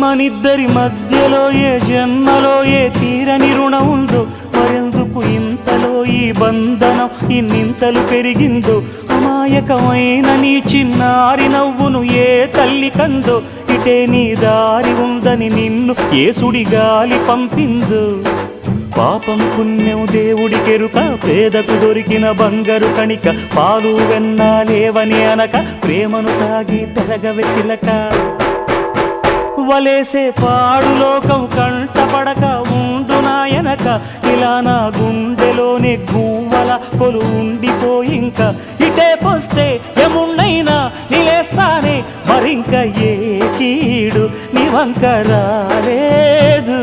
మనిద్దరి మధ్యలో ఏ జన్మలో ఏ తీరని రుణం ఉందో, మరెందుకు ఇంతలో ఈ బంధనం ఇన్నింతలు పెరిగిందో, అమాయకమైన నీ చిన్నారి నవ్వును ఏ తల్లి కందో, ఇటే నీ దారి ఉందని నిన్ను ఏ సుడి గాలి పంపిందో. పాపం పుణ్యం దేవుడికెరుక, పేదకు దొరికిన బంగారు కణిక, పాలు వెన్నాలేవని అనక ప్రేమను తాగి పెరగవెసిలక. వలేసే పాడు లోకం కంటపడక ఉండు నాయనక, ఇలా నా గుండెలోనే గువ్వల కొలు ఉండిపోయింక. ఇటే పోస్తే ఎమున్నైనా నిలేస్తానే, మరింక ఏ కీడు నీ వంక రాలేదు.